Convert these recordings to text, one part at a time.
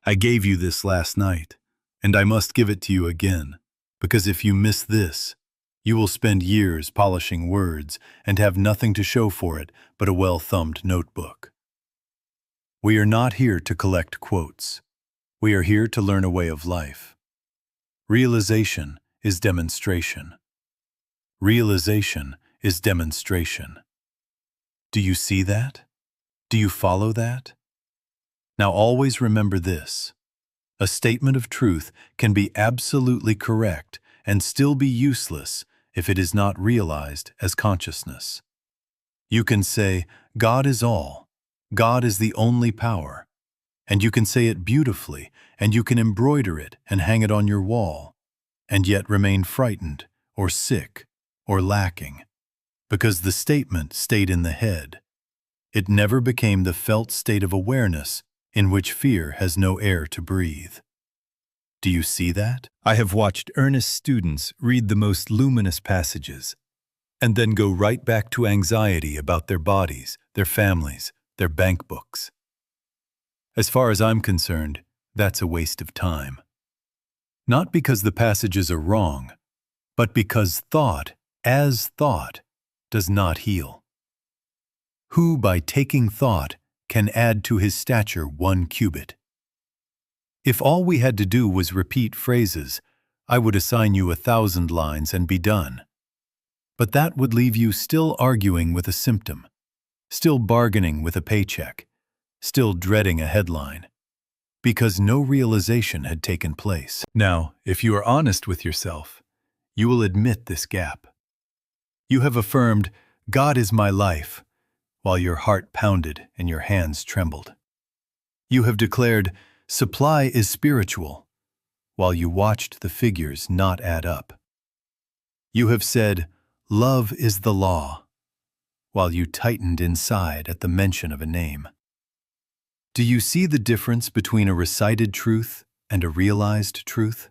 I gave you this last night, and I must give it to you again, because if you miss this, you will spend years polishing words and have nothing to show for it but a well-thumbed notebook. We are not here to collect quotes. We are here to learn a way of life. Realization is demonstration. Realization is demonstration. Do you see that? Do you follow that? Now always remember this. A statement of truth can be absolutely correct and still be useless if it is not realized as consciousness. You can say, God is all. God is the only power. And you can say it beautifully, and you can embroider it and hang it on your wall, and yet remain frightened or sick or lacking, because the statement stayed in the head. It never became the felt state of awareness in which fear has no air to breathe. Do you see that? I have watched earnest students read the most luminous passages and then go right back to anxiety about their bodies, their families, their bank books. As far as I'm concerned, that's a waste of time. Not because the passages are wrong, but because thought, as thought, does not heal. Who by taking thought can add to his stature 1 cubit? If all we had to do was repeat phrases, I would assign you 1,000 lines and be done. But that would leave you still arguing with a symptom, still bargaining with a paycheck, still dreading a headline, because no realization had taken place. Now, if you are honest with yourself, you will admit this gap. You have affirmed, God is my life, while your heart pounded and your hands trembled. You have declared, supply is spiritual, while you watched the figures not add up. You have said, love is the law, while you tightened inside at the mention of a name. Do you see the difference between a recited truth and a realized truth?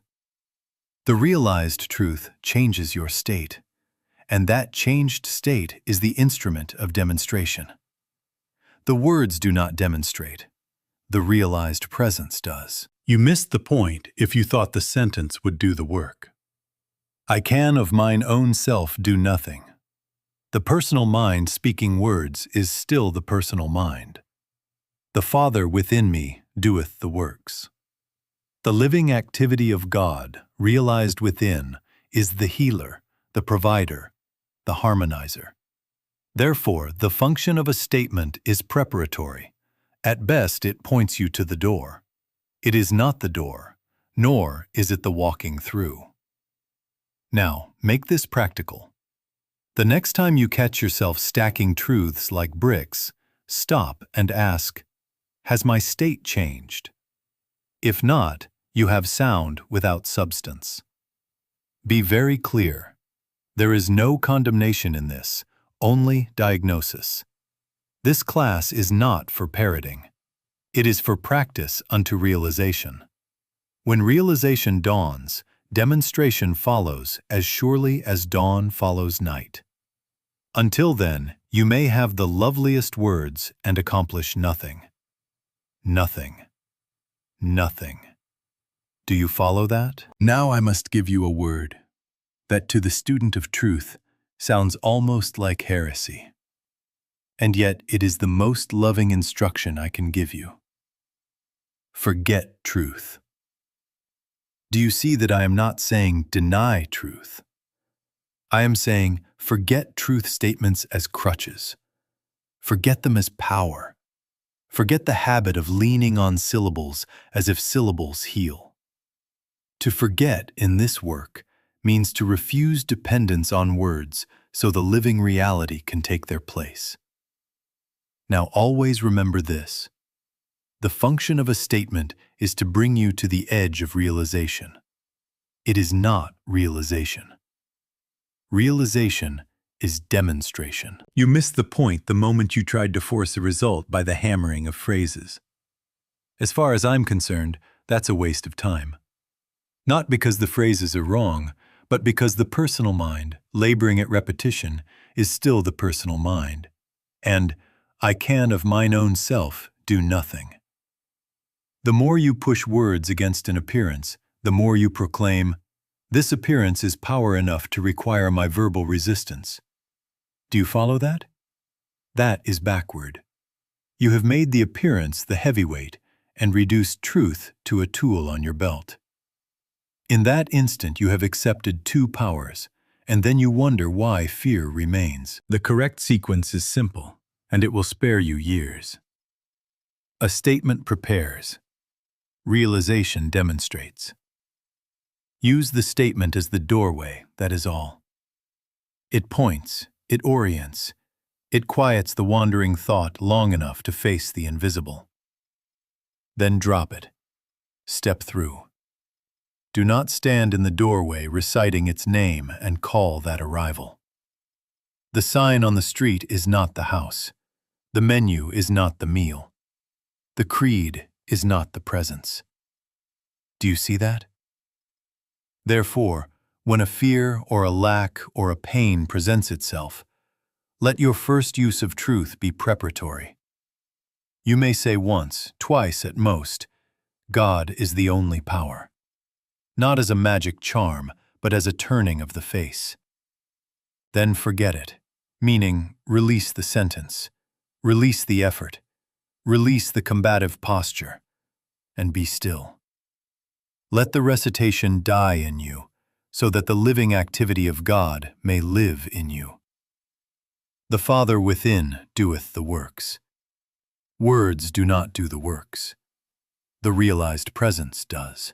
The realized truth changes your state, and that changed state is the instrument of demonstration. The words do not demonstrate. The realized presence does. You missed the point if you thought the sentence would do the work. I can of mine own self do nothing. The personal mind speaking words is still the personal mind. The Father within me doeth the works. The living activity of God, realized within, is the healer, the provider, the harmonizer. Therefore, the function of a statement is preparatory. At best, it points you to the door. It is not the door, nor is it the walking through. Now, make this practical. The next time you catch yourself stacking truths like bricks, stop and ask, has my state changed? If not, you have sound without substance. Be very clear. There is no condemnation in this, only diagnosis. This class is not for parroting. It is for practice unto realization. When realization dawns, demonstration follows as surely as dawn follows night. Until then, you may have the loveliest words and accomplish nothing. Nothing. Nothing. Do you follow that? Now I must give you a word that to the student of truth sounds almost like heresy. And yet it is the most loving instruction I can give you. Forget truth. Do you see that I am not saying deny truth? I am saying forget truth statements as crutches. Forget them as power. Forget the habit of leaning on syllables as if syllables heal. To forget in this work means to refuse dependence on words so the living reality can take their place. Now always remember this. The function of a statement is to bring you to the edge of realization. It is not realization. Realization is demonstration. You missed the point the moment you tried to force a result by the hammering of phrases. As far as I'm concerned, that's a waste of time. Not because the phrases are wrong, but because the personal mind, laboring at repetition, is still the personal mind. And I can of mine own self do nothing. The more you push words against an appearance, the more you proclaim, "This appearance is power enough to require my verbal resistance." Do you follow that? That is backward. You have made the appearance the heavyweight and reduced truth to a tool on your belt. In that instant, you have accepted two powers, and then you wonder why fear remains. The correct sequence is simple, and it will spare you years. A statement prepares. Realization demonstrates. Use the statement as the doorway, that is all. It points, it orients, it quiets the wandering thought long enough to face the invisible. Then drop it. Step through. Do not stand in the doorway reciting its name and call that arrival. The sign on the street is not the house. The menu is not the meal. The creed is not the presence. Do you see that? Therefore, when a fear or a lack or a pain presents itself, let your first use of truth be preparatory. You may say once, twice at most, "God is the only power." Not as a magic charm, but as a turning of the face. Then forget it, meaning release the sentence, release the effort, release the combative posture, and be still. Let the recitation die in you, so that the living activity of God may live in you. The Father within doeth the works. Words do not do the works. The realized presence does.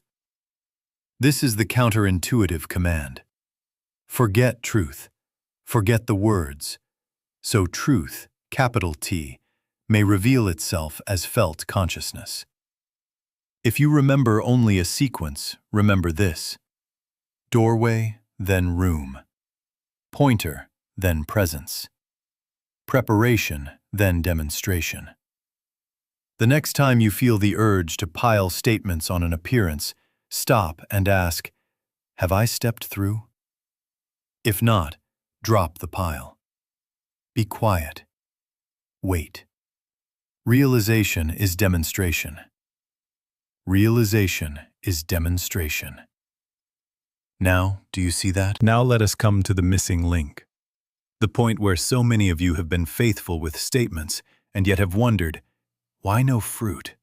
This is the counterintuitive command. Forget truth. Forget the words. So truth, capital T, may reveal itself as felt consciousness. If you remember only a sequence, remember this: doorway, then room. Pointer, then presence. Preparation, then demonstration. The next time you feel the urge to pile statements on an appearance, stop and ask, "Have I stepped through?" If not, drop the pile. Be quiet. Wait. Realization is demonstration. Realization is demonstration. Now, do you see that? Now let us come to the missing link. The point where so many of you have been faithful with statements and yet have wondered, why no fruit?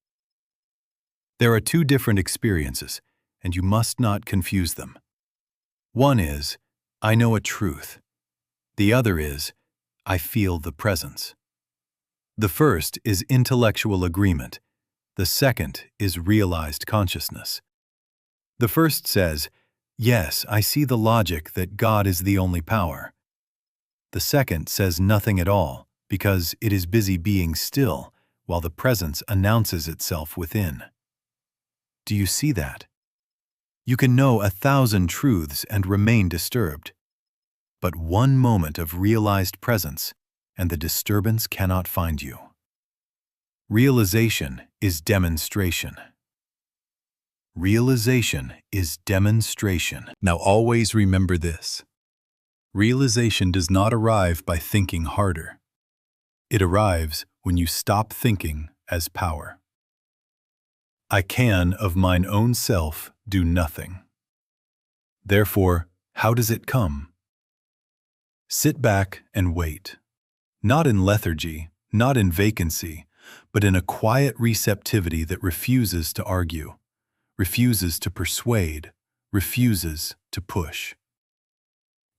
There are two different experiences, and you must not confuse them. One is, I know a truth. The other is, I feel the presence. The first is intellectual agreement. The second is realized consciousness. The first says, yes, I see the logic that God is the only power. The second says nothing at all, because it is busy being still, while the presence announces itself within. Do you see that? You can know 1,000 truths and remain disturbed. But one moment of realized presence, and the disturbance cannot find you. Realization is demonstration. Realization is demonstration. Now always remember this. Realization does not arrive by thinking harder. It arrives when you stop thinking as power. I can of mine own self do nothing. Therefore, how does it come? Sit back and wait. Not in lethargy, not in vacancy, but in a quiet receptivity that refuses to argue, refuses to persuade, refuses to push.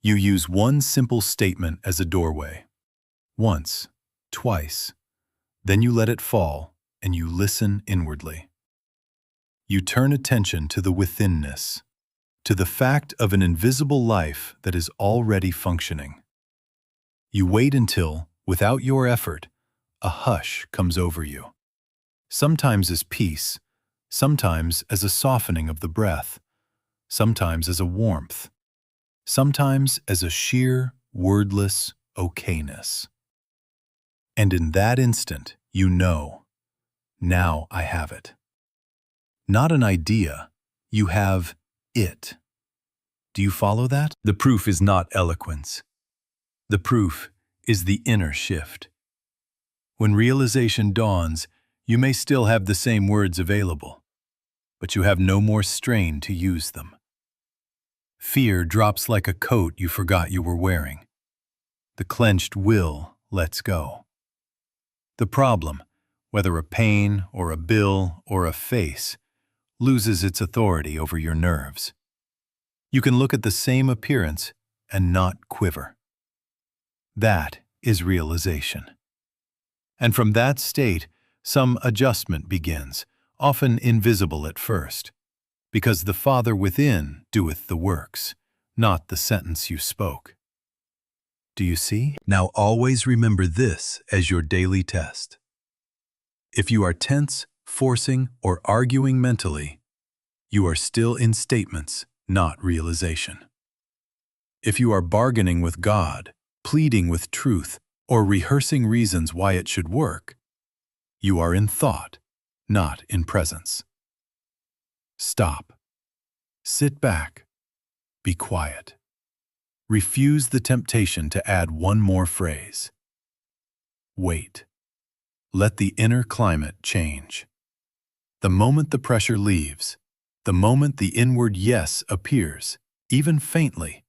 You use one simple statement as a doorway. Once, twice. Then you let it fall, and you listen inwardly. You turn attention to the withinness, to the fact of an invisible life that is already functioning. You wait until, without your effort, a hush comes over you. Sometimes as peace, sometimes as a softening of the breath, sometimes as a warmth, sometimes as a sheer, wordless okayness. And in that instant, you know, now I have it. Not an idea, you have it. Do you follow that? The proof is not eloquence. The proof is the inner shift. When realization dawns, You may still have the same words available, but you have no more strain to use them. Fear drops like a coat you forgot you were wearing. The clenched will lets go. The problem, whether a pain or a bill or a face, loses its authority over your nerves. You can look at the same appearance and not quiver. That is realization. And from that state, some adjustment begins, often invisible at first, because the Father within doeth the works, not the sentence you spoke. Do you see? Now always remember this as your daily test. If you are tense, forcing, or arguing mentally, you are still in statements, not realization. If you are bargaining with God, pleading with truth, or rehearsing reasons why it should work, you are in thought, not in presence. Stop. Sit back. Be quiet. Refuse the temptation to add one more phrase. Wait. Let the inner climate change. The moment the pressure leaves, the moment the inward yes appears, even faintly,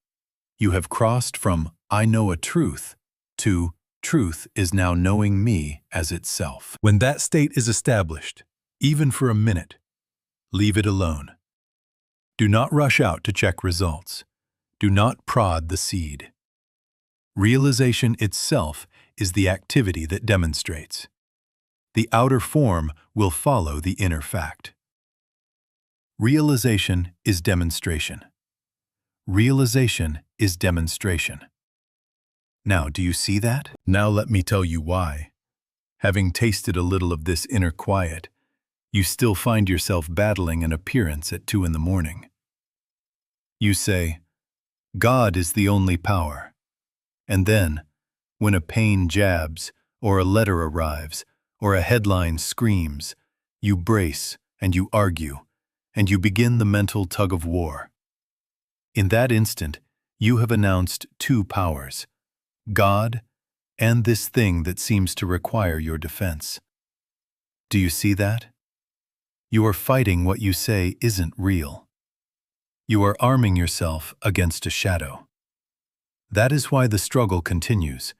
you have crossed from "I know a truth" to "truth is now knowing me as itself." When that state is established, even for a minute, leave it alone. Do not rush out to check results. Do not prod the seed. Realization itself is the activity that demonstrates. The outer form will follow the inner fact. Realization is demonstration. Realization is demonstration. Now, do you see that? Now let me tell you why. Having tasted a little of this inner quiet, you still find yourself battling an appearance at 2 a.m. You say, God is the only power. And then, when a pain jabs, or a letter arrives, or a headline screams, you brace and you argue, and you begin the mental tug of war. In that instant, you have announced 2 powers, God and this thing that seems to require your defense. Do you see that? You are fighting what you say isn't real. You are arming yourself against a shadow. That is why the struggle continues,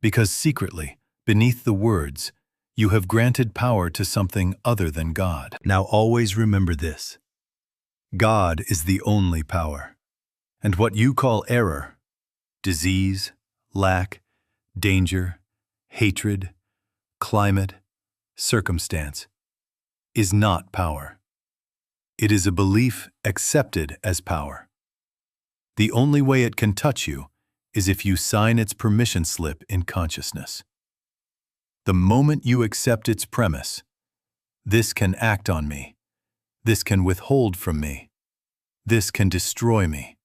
because secretly, beneath the words, you have granted power to something other than God. Now always remember this. God is the only power, and what you call error, disease, lack, danger, hatred, climate, circumstance, is not power. It is a belief accepted as power. The only way it can touch you is if you sign its permission slip in consciousness. The moment you accept its premise, this can act on me, this can withhold from me, this can destroy me.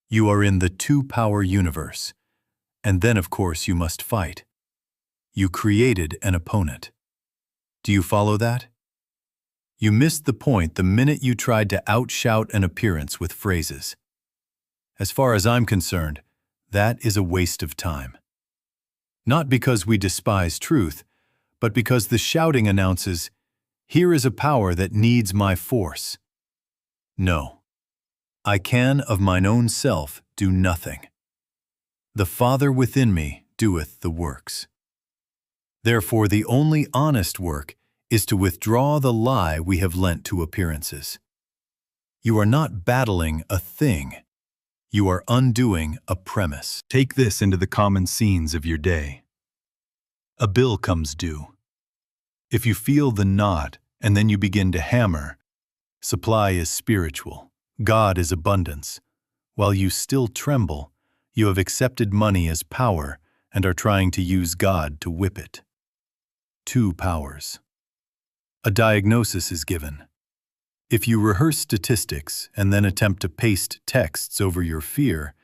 You are in the 2-power universe, and then of course you must fight. You created an opponent. Do you follow that? You missed the point the minute you tried to outshout an appearance with phrases. As far as I'm concerned, that is a waste of time. Not because we despise truth, but because the shouting announces, "Here is a power that needs my force." No. I can of mine own self do nothing. The Father within me doeth the works. Therefore, the only honest work is to withdraw the lie we have lent to appearances. You are not battling a thing. You are undoing a premise. Take this into the common scenes of your day. A bill comes due. If you feel the knot and then you begin to hammer, supply is spiritual. God is abundance. While you still tremble, you have accepted money as power and are trying to use God to whip it. 2 powers. A diagnosis is given. If you rehearse statistics and then attempt to paste texts over your fear,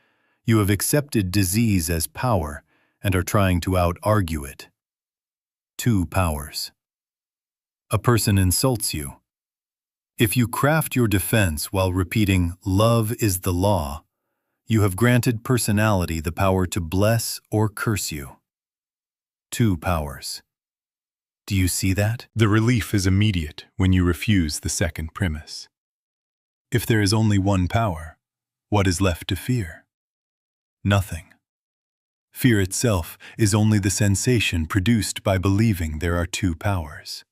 you have accepted disease as power and are trying to out-argue it. 2 powers. A person insults you. If you craft your defense while repeating, "Love is the law," you have granted personality the power to bless or curse you. 2 powers. Do you see that? The relief is immediate when you refuse the second premise. If there is only one power, what is left to fear? Nothing. Fear itself is only the sensation produced by believing there are two powers.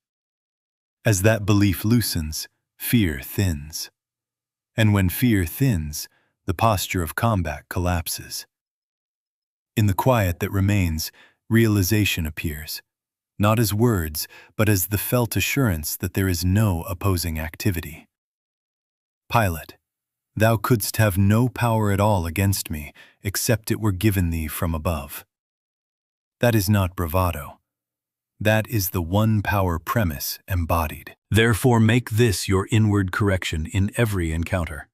As that belief loosens, fear thins. And when fear thins, the posture of combat collapses. In the quiet that remains, realization appears, not as words, but as the felt assurance that there is no opposing activity. Pilate, thou couldst have no power at all against me, except it were given thee from above. That is not bravado. That is the one power premise embodied. Therefore make this your inward correction in every encounter.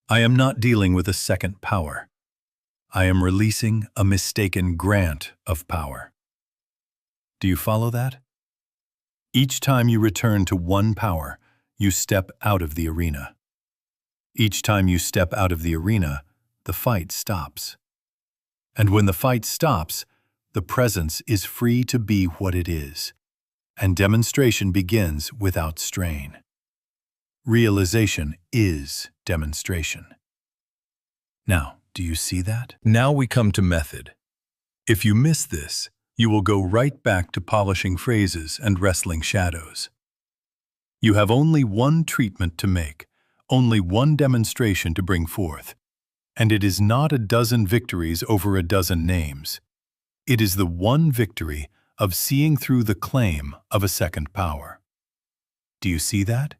I am not dealing with a second power. I am releasing a mistaken grant of power. Do you follow that? Each time you return to one power, you step out of the arena. Each time you step out of the arena, the fight stops. And when the fight stops, the presence is free to be what it is, and demonstration begins without strain. Realization is demonstration. Now, do you see that? Now we come to method. If you miss this, you will go right back to polishing phrases and wrestling shadows. You have only one treatment to make, only one demonstration to bring forth, and it is not a dozen victories over a dozen names. It is the one victory of seeing through the claim of a second power. Do you see that?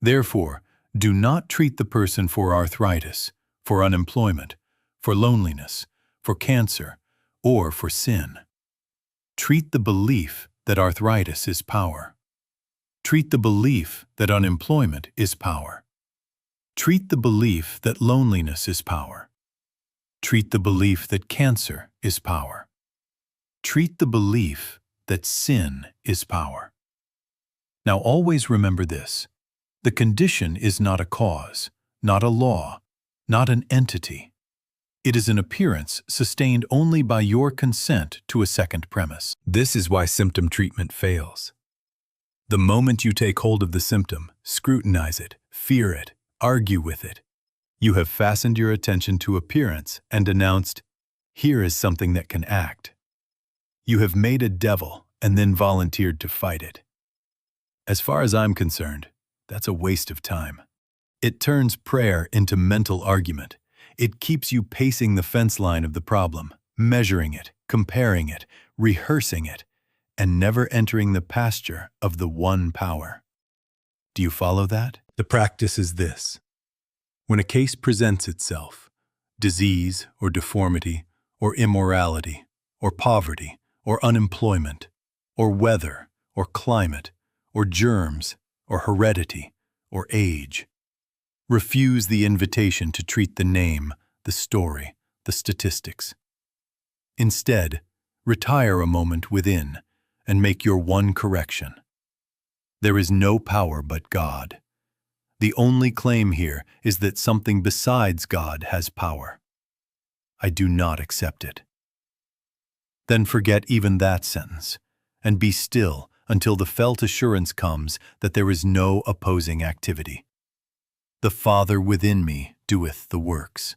Therefore, do not treat the person for arthritis, for unemployment, for loneliness, for cancer, or for sin. Treat the belief that arthritis is power. Treat the belief that unemployment is power. Treat the belief that loneliness is power. Treat the belief that cancer is power. Treat the belief that sin is power. Now always remember this. The condition is not a cause, not a law, not an entity. It is an appearance sustained only by your consent to a second premise. This is why symptom treatment fails. The moment you take hold of the symptom, scrutinize it, fear it, argue with it, you have fastened your attention to appearance and announced, here is something that can act. You have made a devil and then volunteered to fight it. As far as I'm concerned, that's a waste of time. It turns prayer into mental argument. It keeps you pacing the fence line of the problem, measuring it, comparing it, rehearsing it, and never entering the pasture of the one power. Do you follow that? The practice is this. When a case presents itself, disease or deformity or immorality or poverty or unemployment or weather or climate or germs or heredity or age, refuse the invitation to treat the name, the story, the statistics. Instead, retire a moment within and make your one correction. There is no power but God. The only claim here is that something besides God has power. I do not accept it. Then forget even that sentence, and be still until the felt assurance comes that there is no opposing activity. The Father within me doeth the works.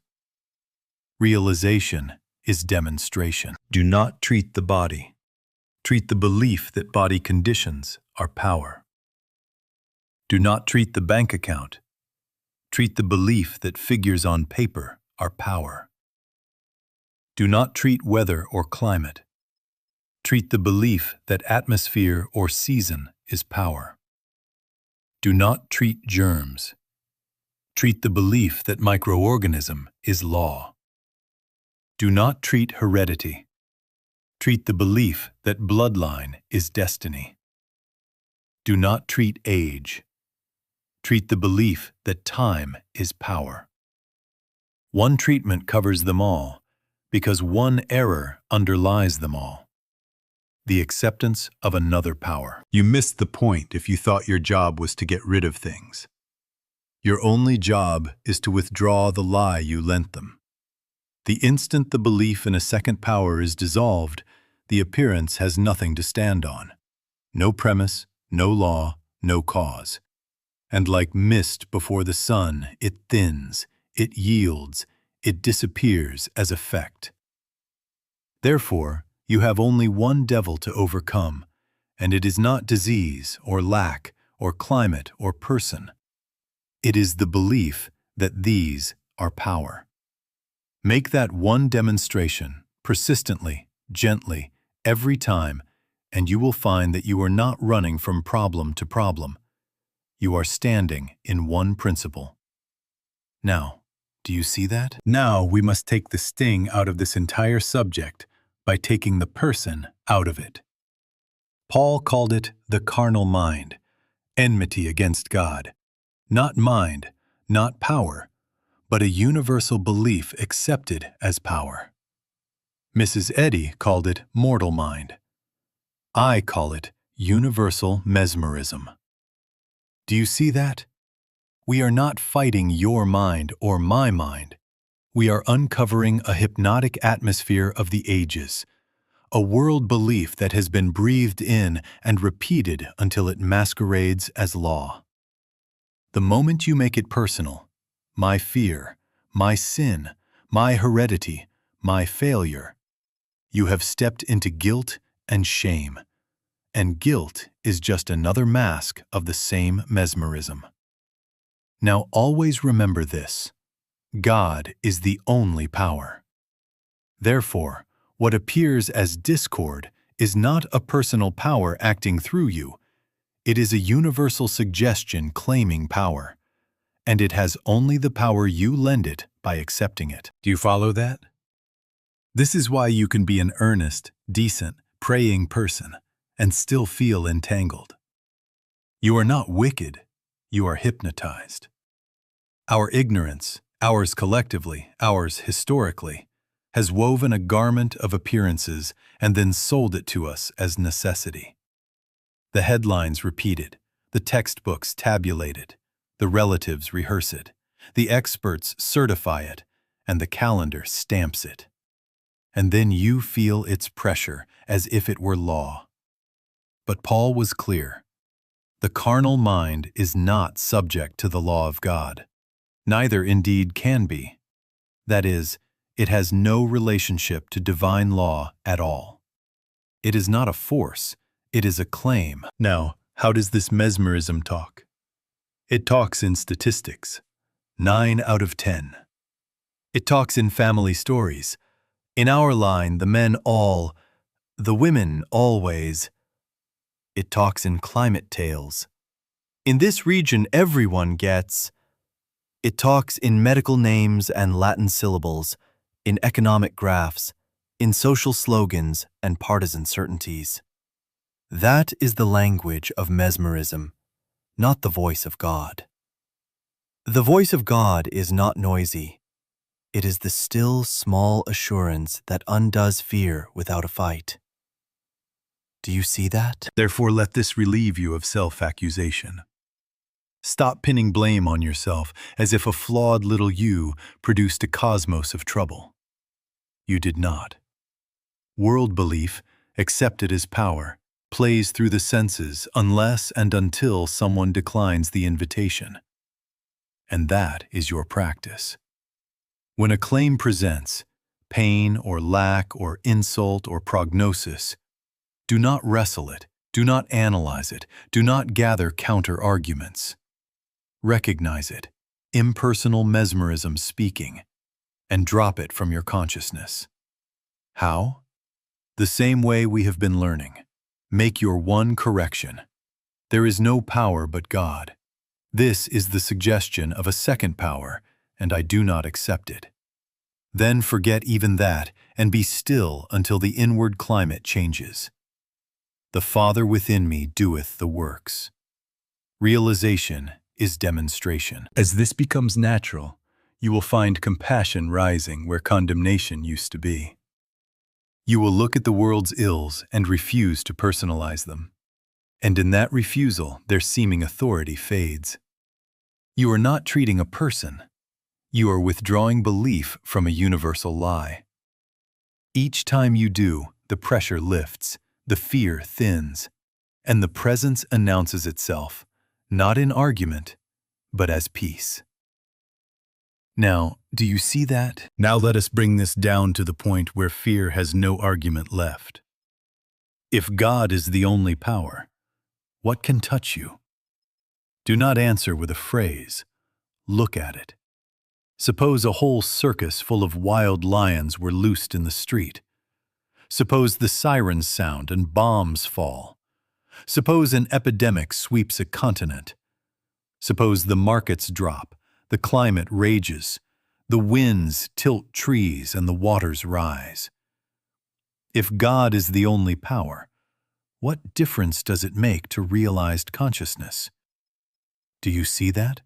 Realization is demonstration. Do not treat the body. Treat the belief that body conditions are power. Do not treat the bank account. Treat the belief that figures on paper are power. Do not treat weather or climate. Treat the belief that atmosphere or season is power. Do not treat germs. Treat the belief that microorganism is law. Do not treat heredity. Treat the belief that bloodline is destiny. Do not treat age. Treat the belief that time is power. One treatment covers them all, because one error underlies them all. The acceptance of another power. You missed the point if you thought your job was to get rid of things. Your only job is to withdraw the lie you lent them. The instant the belief in a second power is dissolved, the appearance has nothing to stand on. No premise, no law, no cause. And like mist before the sun, it thins, it yields, it disappears as effect. Therefore, you have only one devil to overcome, and it is not disease or lack or climate or person. It is the belief that these are power. Make that one demonstration, persistently, gently, every time, and you will find that you are not running from problem to problem. You are standing in one principle. Now, do you see that? Now we must take the sting out of this entire subject by taking the person out of it. Paul called it the carnal mind, enmity against God. Not mind, not power, but a universal belief accepted as power. Mrs. Eddy called it mortal mind. I call it universal mesmerism. Do you see that? We are not fighting your mind or my mind. We are uncovering a hypnotic atmosphere of the ages, a world belief that has been breathed in and repeated until it masquerades as law. The moment you make it personal, my fear, my sin, my heredity, my failure, you have stepped into guilt and shame. And guilt is just another mask of the same mesmerism. Now always remember this: God is the only power. Therefore, what appears as discord is not a personal power acting through you. It is a universal suggestion claiming power, and it has only the power you lend it by accepting it. Do you follow that? This is why you can be an earnest, decent, praying person and still feel entangled. You are not wicked, you are hypnotized. Our ignorance, ours collectively, ours historically, has woven a garment of appearances and then sold it to us as necessity. The headlines repeat it, the textbooks tabulate it, the relatives rehearse it, the experts certify it, and the calendar stamps it. And then you feel its pressure as if it were law. But Paul was clear. The carnal mind is not subject to the law of God. Neither indeed can be. That is, it has no relationship to divine law at all. It is not a force, it is a claim. Now, how does this mesmerism talk? It talks in statistics. 9 out of 10. It talks in family stories. In our line, the men all, the women always. It talks in climate tales. In this region, everyone gets. It talks in medical names and Latin syllables, in economic graphs, in social slogans and partisan certainties. That is the language of mesmerism, not the voice of God. The voice of God is not noisy. It is the still, small assurance that undoes fear without a fight. Do you see that? Therefore, let this relieve you of self-accusation. Stop pinning blame on yourself as if a flawed little you produced a cosmos of trouble. You did not. World belief, accepted as power, plays through the senses unless and until someone declines the invitation. And that is your practice. When a claim presents pain or lack or insult or prognosis, do not wrestle it, do not analyze it, do not gather counter-arguments. Recognize it, impersonal mesmerism speaking, and drop it from your consciousness. How? The same way we have been learning. Make your one correction. There is no power but God. This is the suggestion of a second power, and I do not accept it. Then forget even that and be still until the inward climate changes. The Father within me doeth the works. Realization is demonstration. As this becomes natural, you will find compassion rising where condemnation used to be. You will look at the world's ills and refuse to personalize them. And in that refusal, their seeming authority fades. You are not treating a person. You are withdrawing belief from a universal lie. Each time you do, the pressure lifts, the fear thins, and the presence announces itself, not in argument, but as peace. Now, do you see that? Now let us bring this down to the point where fear has no argument left. If God is the only power, what can touch you? Do not answer with a phrase. Look at it. Suppose a whole circus full of wild lions were loosed in the street. Suppose the sirens sound and bombs fall. Suppose an epidemic sweeps a continent. Suppose the markets drop, the climate rages, the winds tilt trees and the waters rise. If God is the only power, what difference does it make to realized consciousness? Do you see that?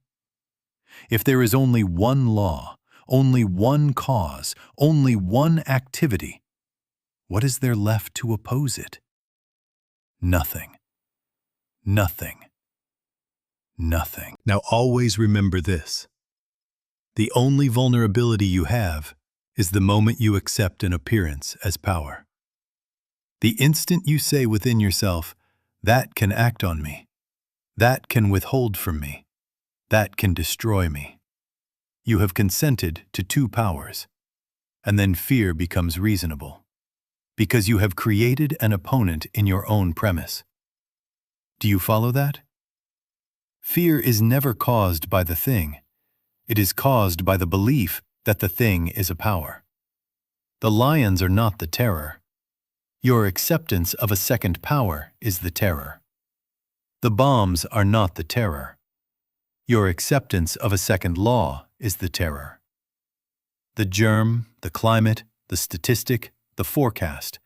If there is only one law, only one cause, only one activity, what is there left to oppose it? Nothing. Nothing. Nothing. Now always remember this. The only vulnerability you have is the moment you accept an appearance as power. The instant you say within yourself, that can act on me, that can withhold from me, that can destroy me, you have consented to two powers, and then fear becomes reasonable, because you have created an opponent in your own premise. Do you follow that? Fear is never caused by the thing. It is caused by the belief that the thing is a power. The lions are not the terror. Your acceptance of a second power is the terror. The bombs are not the terror. Your acceptance of a second law is the terror. The germ, the climate, the statistic, the forecast,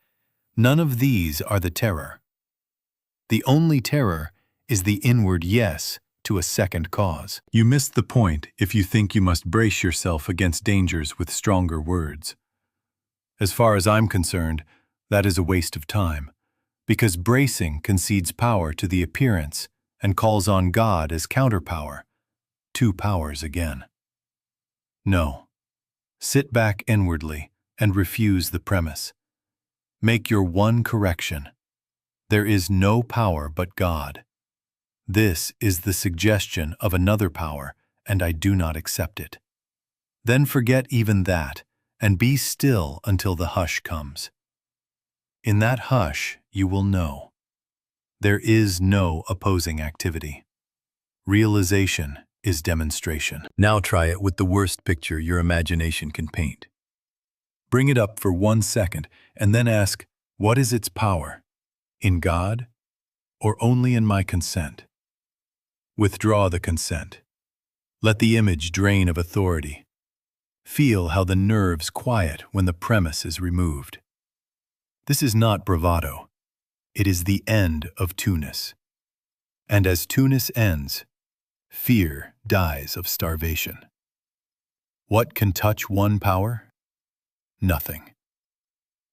none of these are the terror. The only terror is the inward yes to a second cause. You miss the point if you think you must brace yourself against dangers with stronger words. As far as I'm concerned, that is a waste of time, because bracing concedes power to the appearance and calls on God as counterpower, two powers again. No. Sit back inwardly and refuse the premise. Make your one correction. There is no power but God. This is the suggestion of another power, and I do not accept it. Then forget even that, and be still until the hush comes. In that hush, you will know. There is no opposing activity. Realization is demonstration. Now try it with the worst picture your imagination can paint. Bring it up for 1 second, and then ask, what is its power? In God, or only in my consent? Withdraw the consent. Let the image drain of authority. Feel how the nerves quiet when the premise is removed. This is not bravado. It is the end of two-ness. And as two-ness ends, fear dies of starvation. What can touch one power? Nothing.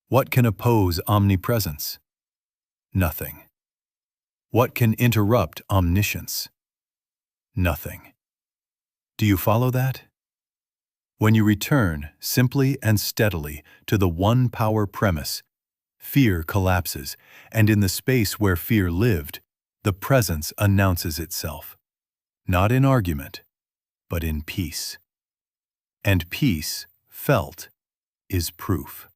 What can oppose omnipresence? Nothing. What can interrupt omniscience? Nothing. Do you follow that? When you return simply and steadily to the one power premise, fear collapses, and in the space where fear lived, the presence announces itself, not in argument, but in peace. And peace, felt, is proof.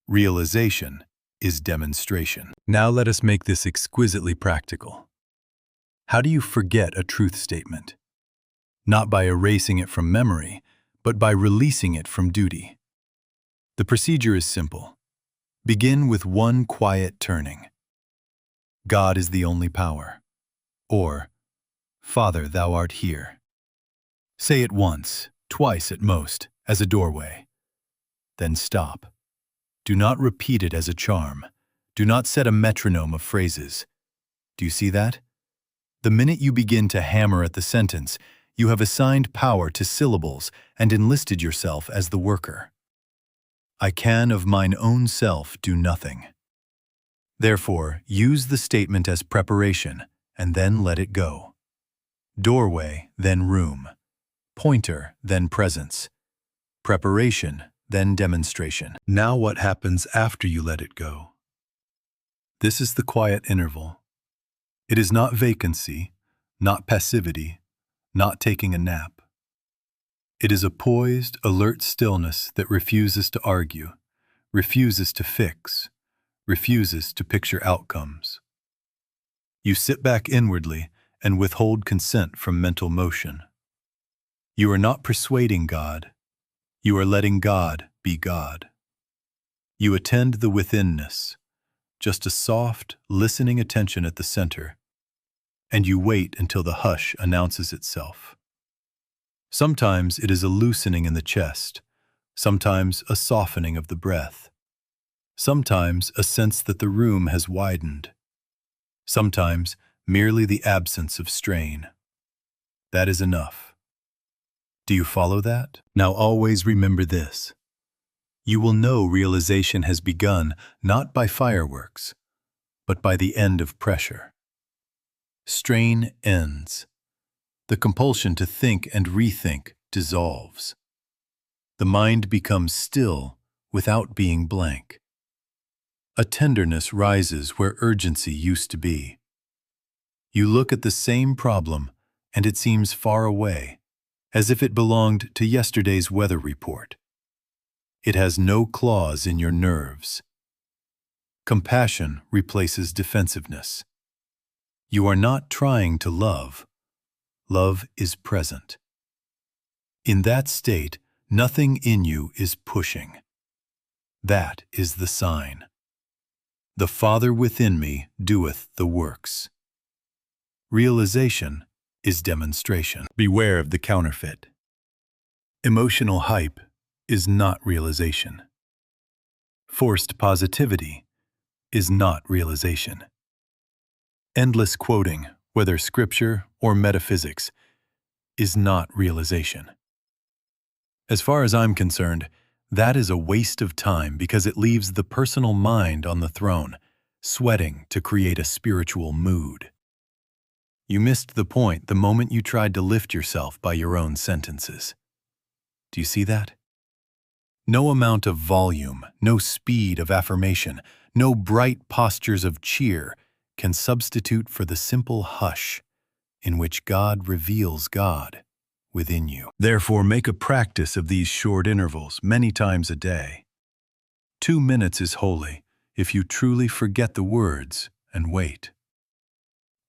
Realization is demonstration. Now let us make this exquisitely practical. How do you forget a truth statement? Not by erasing it from memory, but by releasing it from duty. The procedure is simple. Begin with one quiet turning. God is the only power. Or, Father, thou art here. Say it once, twice at most, as a doorway. Then stop. Do not repeat it as a charm. Do not set a metronome of phrases. Do you see that? The minute you begin to hammer at the sentence, you have assigned power to syllables and enlisted yourself as the worker. I can of mine own self do nothing. Therefore, use the statement as preparation, and then let it go. Doorway, then room. Pointer, then presence. Preparation, then demonstration. Now what happens after you let it go? This is the quiet interval. It is not vacancy, not passivity, not taking a nap. It is a poised, alert stillness that refuses to argue, refuses to fix, refuses to picture outcomes. You sit back inwardly and withhold consent from mental motion. You are not persuading God. You are letting God be God. You attend the withinness, just a soft, listening attention at the center, and you wait until the hush announces itself. Sometimes it is a loosening in the chest, sometimes a softening of the breath, sometimes a sense that the room has widened, sometimes merely the absence of strain. That is enough. Do you follow that? Now always remember this. You will know realization has begun not by fireworks, but by the end of pressure. Strain ends. The compulsion to think and rethink dissolves. The mind becomes still without being blank. A tenderness rises where urgency used to be. You look at the same problem and it seems far away, as if it belonged to yesterday's weather report. It has no claws in your nerves. Compassion replaces defensiveness. You are not trying to love. Love is present. In that state, nothing in you is pushing. That is the sign. The Father within me doeth the works. Realization is demonstration. Beware of the counterfeit. Emotional hype is not realization. Forced positivity is not realization. Endless quoting, whether scripture or metaphysics, is not realization. As far as I'm concerned, that is a waste of time because it leaves the personal mind on the throne, sweating to create a spiritual mood. You missed the point the moment you tried to lift yourself by your own sentences. Do you see that? No amount of volume, no speed of affirmation, no bright postures of cheer can substitute for the simple hush in which God reveals God within you. Therefore, make a practice of these short intervals many times a day. 2 minutes is holy if you truly forget the words and wait.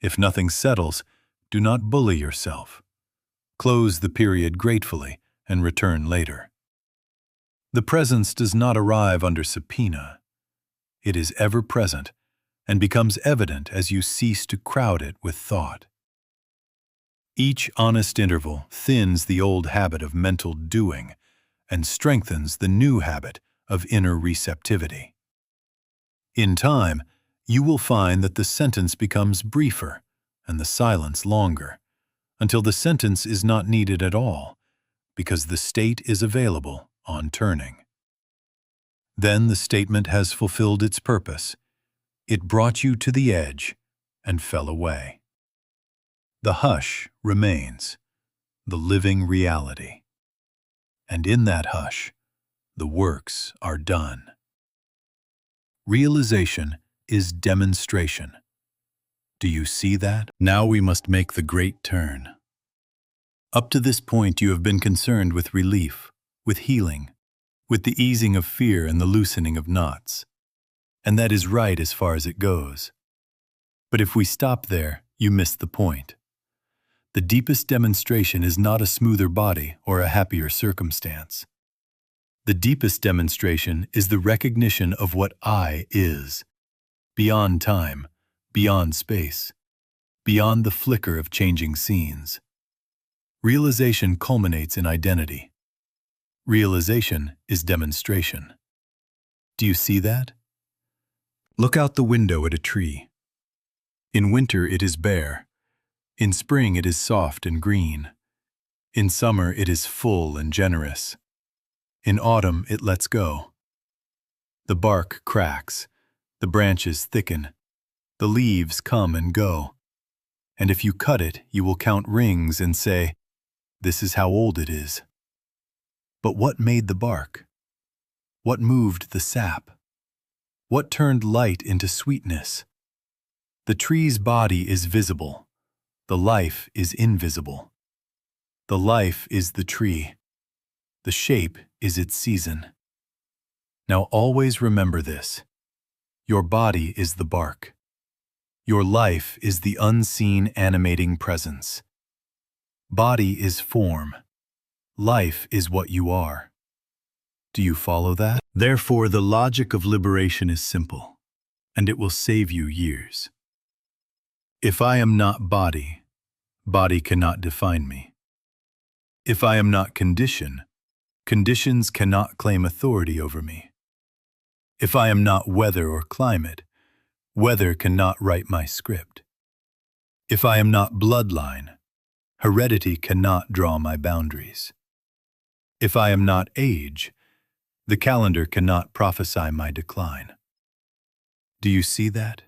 If nothing settles, do not bully yourself. Close the period gratefully and return later. The presence does not arrive under subpoena. It is ever present and becomes evident as you cease to crowd it with thought. Each honest interval thins the old habit of mental doing and strengthens the new habit of inner receptivity. In time, you will find that the sentence becomes briefer and the silence longer, until the sentence is not needed at all, because the state is available on turning. Then the statement has fulfilled its purpose. It brought you to the edge and fell away. The hush remains, the living reality. And in that hush, the works are done. Realization is demonstration. Do you see that? Now we must make the great turn. Up to this point you have been concerned with relief, with healing, with the easing of fear and the loosening of knots. And that is right as far as it goes. But if we stop there, you miss the point. The deepest demonstration is not a smoother body or a happier circumstance. The deepest demonstration is the recognition of what I is, beyond time, beyond space, beyond the flicker of changing scenes. Realization culminates in identity. Realization is demonstration. Do you see that? Look out the window at a tree. In winter it is bare. In spring it is soft and green. In summer it is full and generous. In autumn it lets go. The bark cracks, the branches thicken, the leaves come and go. And if you cut it, you will count rings and say, "This is how old it is." But what made the bark? What moved the sap? What turned light into sweetness? The tree's body is visible. The life is invisible. The life is the tree. The shape is its season. Now always remember this. Your body is the bark. Your life is the unseen animating presence. Body is form. Life is what you are. Do you follow that? Therefore, the logic of liberation is simple, and it will save you years. If I am not body, body cannot define me. If I am not condition, conditions cannot claim authority over me. If I am not weather or climate, weather cannot write my script. If I am not bloodline, heredity cannot draw my boundaries. If I am not age, the calendar cannot prophesy my decline. Do you see that?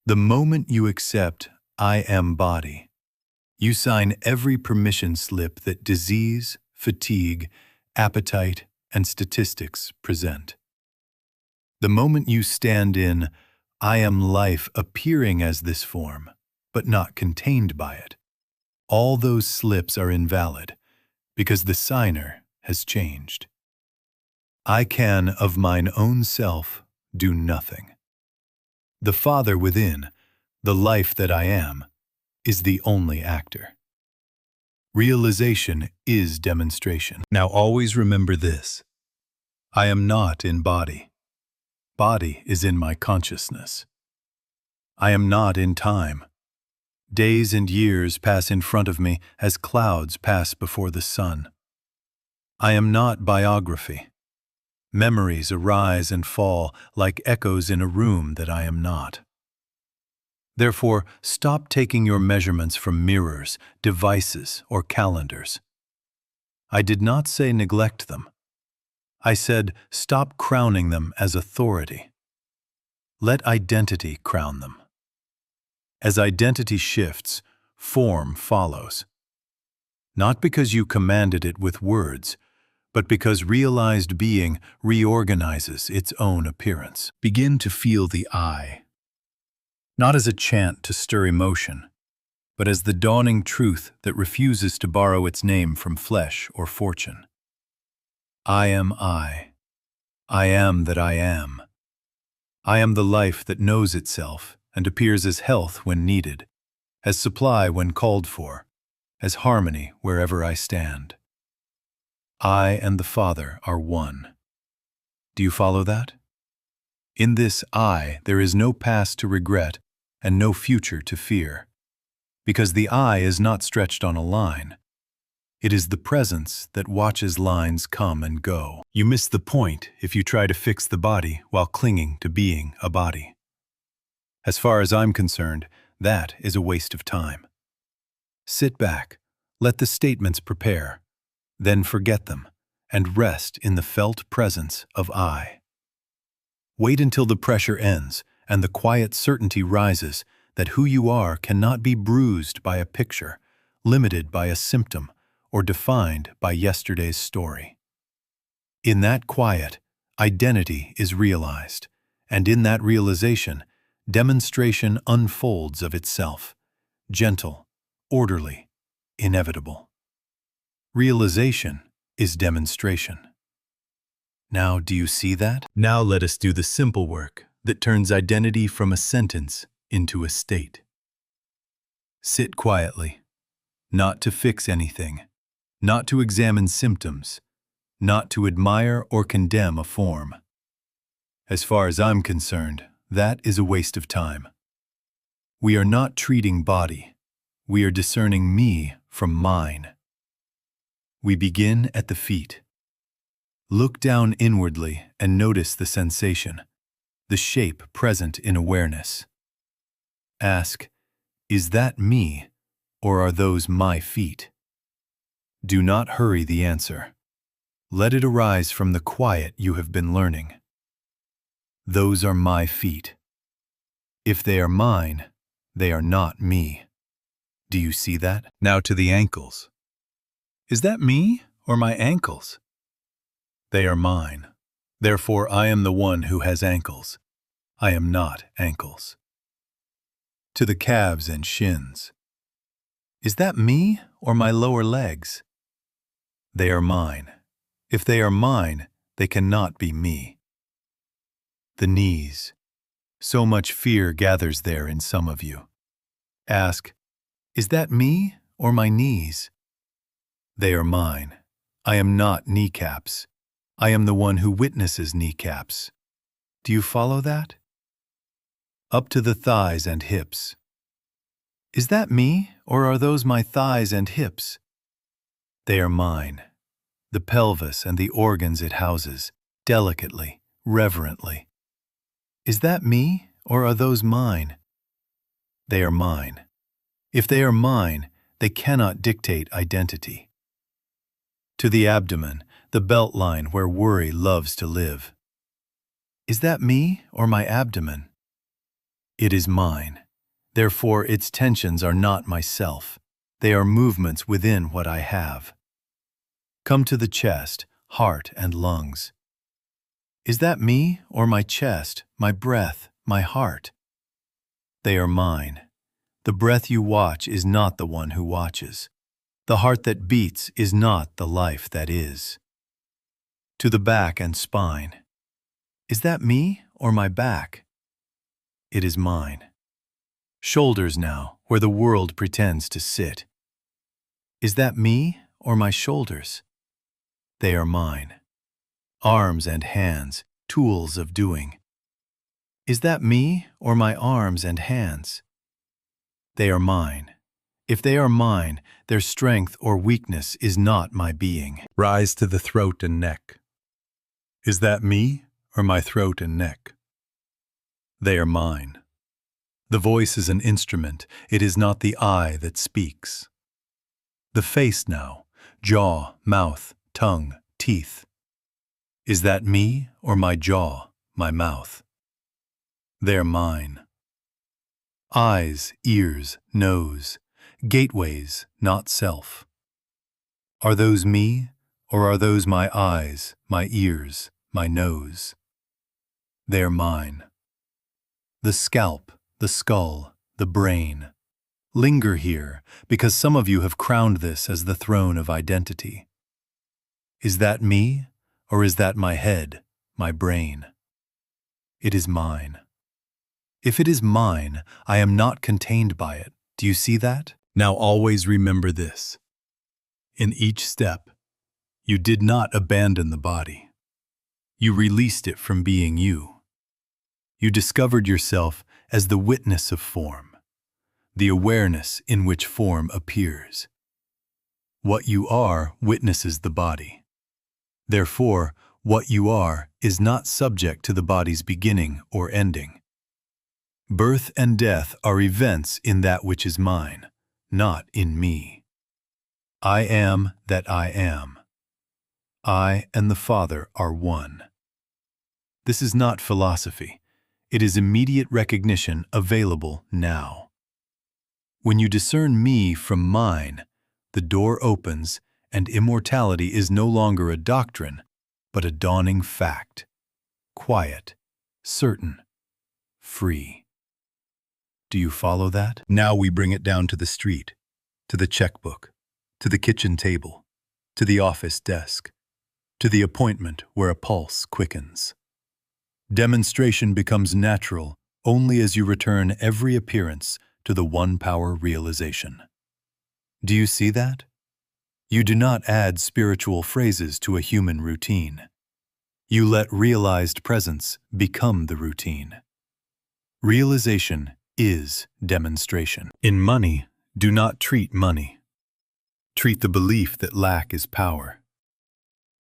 The moment you accept I am body, you sign every permission slip that disease, fatigue, appetite, and statistics present. The moment you stand in I am life appearing as this form, but not contained by it, all those slips are invalid because the signer has changed. I can of mine own self do nothing. The Father within, the life that I am, is the only actor. Realization is demonstration. Now always remember this. I am not in body. Body is in my consciousness. I am not in time. Days and years pass in front of me as clouds pass before the sun. I am not biography. Memories arise and fall like echoes in a room that I am not. Therefore, stop taking your measurements from mirrors, devices, or calendars. I did not say neglect them. I said stop crowning them as authority. Let identity crown them. As identity shifts, form follows. Not because you commanded it with words, but because realized being reorganizes its own appearance. Begin to feel the I, not as a chant to stir emotion, but as the dawning truth that refuses to borrow its name from flesh or fortune. I am I. I am that I am. I am the life that knows itself and appears as health when needed, as supply when called for, as harmony wherever I stand. I and the Father are one. Do you follow that? In this I, there is no past to regret and no future to fear, because the I is not stretched on a line. It is the presence that watches lines come and go. You miss the point if you try to fix the body while clinging to being a body. As far as I'm concerned, that is a waste of time. Sit back, let the statements prepare, then forget them, and rest in the felt presence of I. Wait until the pressure ends and the quiet certainty rises that who you are cannot be bruised by a picture, limited by a symptom, or defined by yesterday's story. In that quiet, identity is realized, and in that realization, demonstration unfolds of itself, gentle, orderly, inevitable. Realization is demonstration. Now, do you see that? Now let us do the simple work that turns identity from a sentence into a state. Sit quietly, not to fix anything, not to examine symptoms, not to admire or condemn a form. As far as I'm concerned, that is a waste of time. We are not treating body. We are discerning me from mine. We begin at the feet. Look down inwardly and notice the sensation, the shape present in awareness. Ask, is that me, or are those my feet? Do not hurry the answer. Let it arise from the quiet you have been learning. Those are my feet. If they are mine, they are not me. Do you see that? Now to the ankles. Is that me or my ankles? They are mine. Therefore I am the one who has ankles. I am not ankles. To the calves and shins. Is that me or my lower legs? They are mine. If they are mine, they cannot be me. The knees. So much fear gathers there in some of you. Ask, is that me or my knees? They are mine. I am not kneecaps. I am the one who witnesses kneecaps. Do you follow that? Up to the thighs and hips. Is that me, or are those my thighs and hips? They are mine. The pelvis and the organs it houses, delicately, reverently. Is that me, or are those mine? They are mine. If they are mine, they cannot dictate identity. To the abdomen, the belt line where worry loves to live. Is that me or my abdomen? It is mine. Therefore, its tensions are not myself. They are movements within what I have. Come to the chest, heart, and lungs. Is that me or my chest, my breath, my heart? They are mine. The breath you watch is not the one who watches. The heart that beats is not the life that is. To the back and spine. Is that me or my back? It is mine. Shoulders now, where the world pretends to sit. Is that me or my shoulders? They are mine. Arms and hands, tools of doing. Is that me or my arms and hands? They are mine. If they are mine, their strength or weakness is not my being. Rise to the throat and neck. Is that me or my throat and neck? They are mine. The voice is an instrument. It is not the I that speaks. The face now, jaw, mouth, tongue, teeth. Is that me or my jaw, my mouth? They're mine. Eyes, ears, nose, gateways, not self. Are those me, or are those my eyes, my ears, my nose? They're mine. The scalp, the skull, the brain. Linger here, because some of you have crowned this as the throne of identity. Is that me, or is that my head, my brain? It is mine. If it is mine, I am not contained by it. Do you see that? Now always remember this. In each step, you did not abandon the body. You released it from being you. You discovered yourself as the witness of form, the awareness in which form appears. What you are witnesses the body. Therefore, what you are is not subject to the body's beginning or ending. Birth and death are events in that which is mine, not in me. I am that I am. I and the Father are one. This is not philosophy. It is immediate recognition available now. When you discern me from mine, the door opens and immortality is no longer a doctrine, but a dawning fact. Quiet, certain, free. Do you follow that? Now we bring it down to the street, to the checkbook, to the kitchen table, to the office desk, to the appointment where a pulse quickens. Demonstration becomes natural only as you return every appearance to the one-power realization. Do you see that? You do not add spiritual phrases to a human routine. You let realized presence become the routine. Realization is demonstration. In money, do not treat money. Treat the belief that lack is power.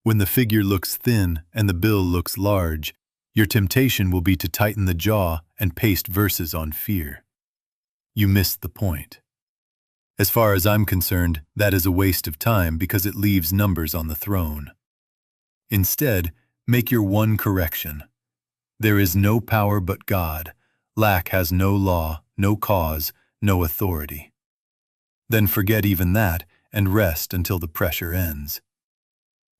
When the figure looks thin and the bill looks large, your temptation will be to tighten the jaw and paste verses on fear. You missed the point. As far as I'm concerned, that is a waste of time because it leaves numbers on the throne. Instead, make your one correction. There is no power but God. Lack has no law, no cause, no authority. Then forget even that and rest until the pressure ends.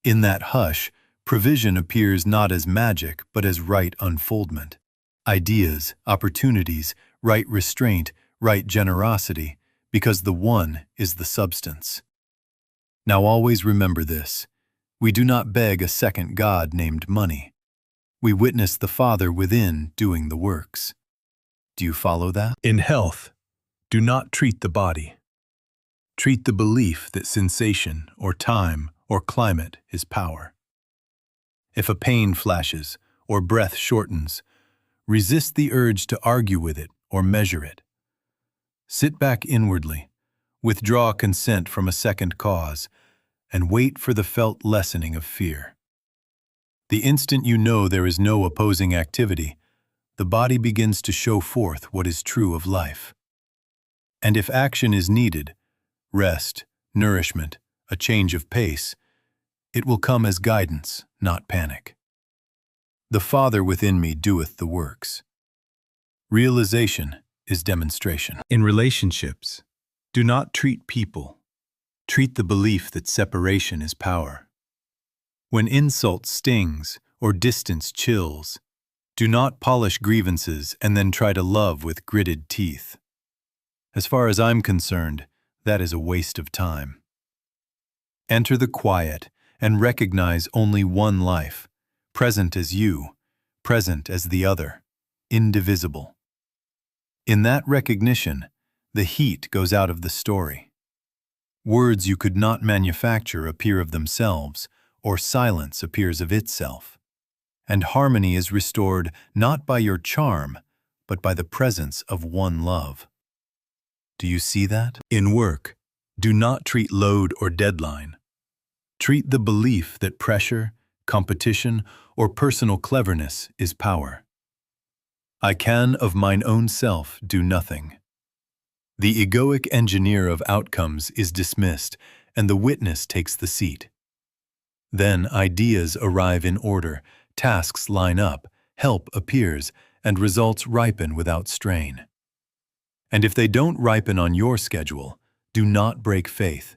In that hush, Provision appears not as magic, but as right unfoldment. Ideas, opportunities, right restraint, right generosity, because the One is the substance. Now always remember this. We do not beg a second God named money. We witness the Father within doing the works. Do you follow that? In health, do not treat the body. Treat the belief that sensation or time or climate is power. If a pain flashes or breath shortens, resist the urge to argue with it or measure it. Sit back inwardly, withdraw consent from a second cause, and wait for the felt lessening of fear. The instant you know there is no opposing activity, the body begins to show forth what is true of life. And if action is needed, rest, nourishment, a change of pace, it will come as guidance, not panic. The Father within me doeth the works. Realization is demonstration. In relationships, do not treat people. Treat the belief that separation is power. When insult stings or distance chills, do not polish grievances and then try to love with gritted teeth. As far as I'm concerned, that is a waste of time. Enter the quiet and recognize only one life, present as you, present as the other, indivisible. In that recognition, the heat goes out of the story. Words you could not manufacture appear of themselves, or silence appears of itself. And harmony is restored not by your charm, but by the presence of one love. Do you see that? In work, do not treat load or deadline. Treat the belief that pressure, competition, or personal cleverness is power. I can of mine own self do nothing. The egoic engineer of outcomes is dismissed, and the witness takes the seat. Then ideas arrive in order, tasks line up, help appears, and results ripen without strain. And if they don't ripen on your schedule, do not break faith.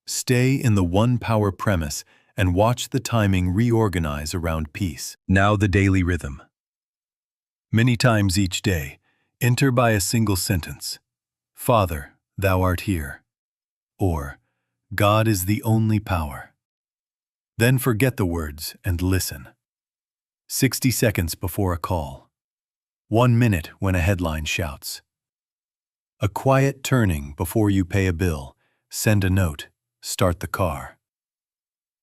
Stay in the one power premise and watch the timing reorganize around peace. Now the daily rhythm. Many times each day, enter by a single sentence. Father, thou art here. Or, God is the only power. Then forget the words and listen. 60 seconds before a call. 1 minute when a headline shouts. A quiet turning before you pay a bill, send a note, start the car.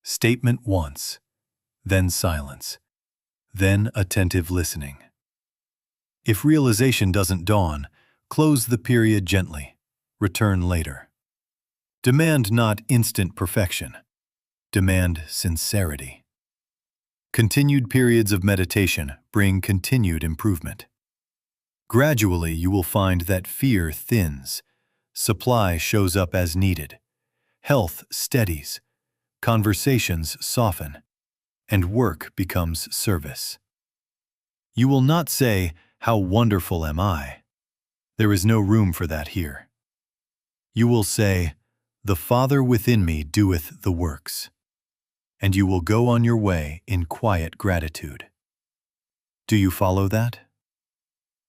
Statement once, then silence, then attentive listening. If realization doesn't dawn, close the period gently, return later. Demand not instant perfection. Demand sincerity. Continued periods of meditation bring continued improvement. Gradually, you will find that fear thins, supply shows up as needed, health steadies, conversations soften, and work becomes service. You will not say, "How wonderful am I?" There is no room for that here. You will say, "The Father within me doeth the works," and you will go on your way in quiet gratitude. Do you follow that?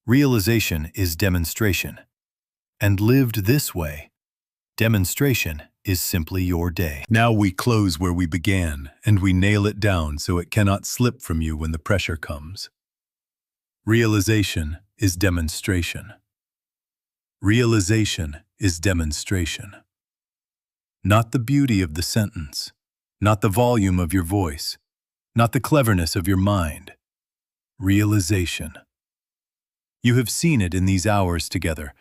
Realization is demonstration, and lived this way, demonstration is simply your day. Now we close where we began, and we nail it down so it cannot slip from you when the pressure comes. Realization is demonstration. Realization is demonstration. Not the beauty of the sentence, not the volume of your voice, not the cleverness of your mind. Realization. You have seen it in these hours together,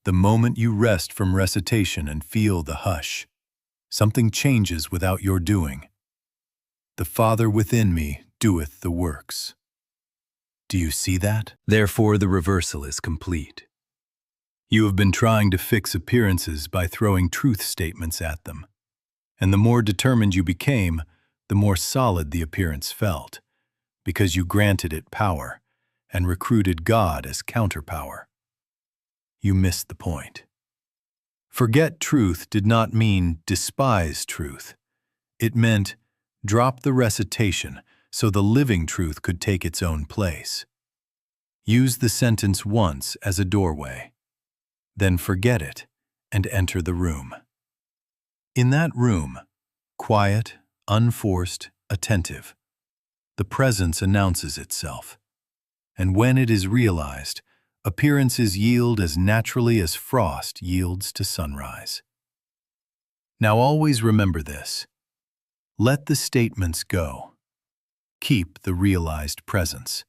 the moment you rest from recitation and feel the hush. Something changes without your doing. The Father within me doeth the works. Do you see that? Therefore, the reversal is complete. You have been trying to fix appearances by throwing truth statements at them. And the more determined you became, the more solid the appearance felt, because you granted it power and recruited God as counterpower. You missed the point. Forget truth did not mean despise truth. It meant Drop the recitation so the living truth could take its own place. Use the sentence once as a doorway. Then forget it and enter the room. In that room, quiet, unforced, attentive, the presence announces itself. And when it is realized, appearances yield as naturally as frost yields to sunrise. Now always remember this. Let the statements go. Keep the realized presence,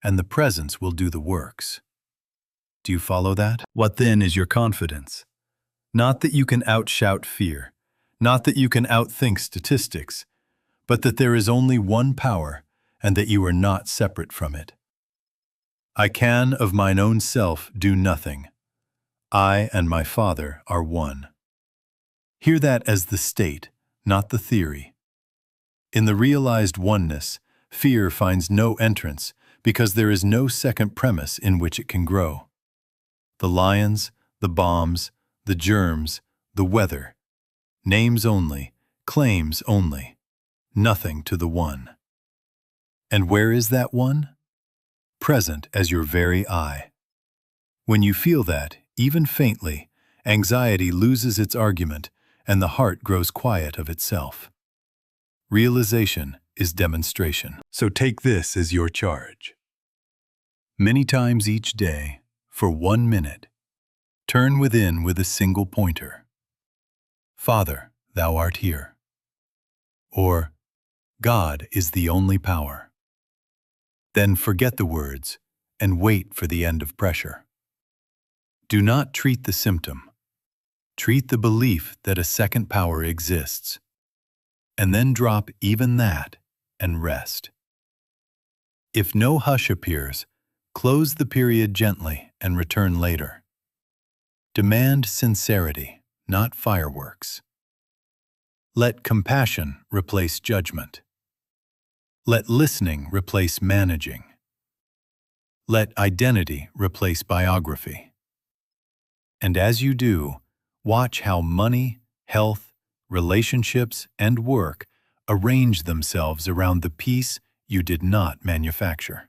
and the presence will do the works. Do you follow that? What then is your confidence? Not that you can outshout fear, not that you can outthink statistics, but that there is only one power and that you are not separate from it. I can of mine own self do nothing. I and my Father are one. Hear that as the state, not the theory. In the realized oneness, fear finds no entrance because there is no second premise in which it can grow. The lions, the bombs, the germs, the weather. Names only, claims only, nothing to the one. And where is that one? Present as your very eye. When you feel that, even faintly, anxiety loses its argument and the heart grows quiet of itself. Realization is demonstration. So take this as your charge. Many times each day, for 1 minute, turn within with a single pointer. Father, thou art here. Or, God is the only power. Then forget the words and wait for the end of pressure. Do not treat the symptom. Treat the belief that a second power exists. And then drop even that and rest. If no hush appears, close the period gently and return later. Demand sincerity, not fireworks. Let compassion replace judgment. Let listening replace managing. Let identity replace biography. And as you do, watch how money, health, relationships, and work arrange themselves around the peace you did not manufacture.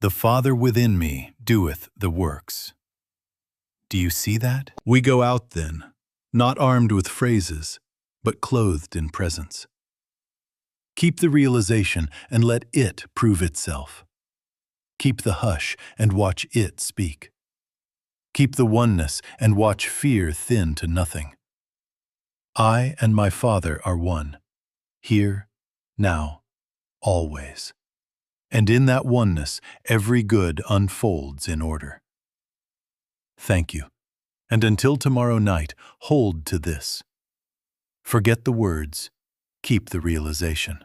The Father within me doeth the works. Do you see that? We go out then, not armed with phrases, but clothed in presence. Keep the realization and let it prove itself. Keep the hush and watch it speak. Keep the oneness and watch fear thin to nothing. I and my Father are one, here, now, always. And in that oneness, every good unfolds in order. Thank you. And until tomorrow night, hold to this. Forget the words, keep the realization.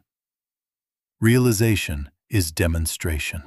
Realization is demonstration.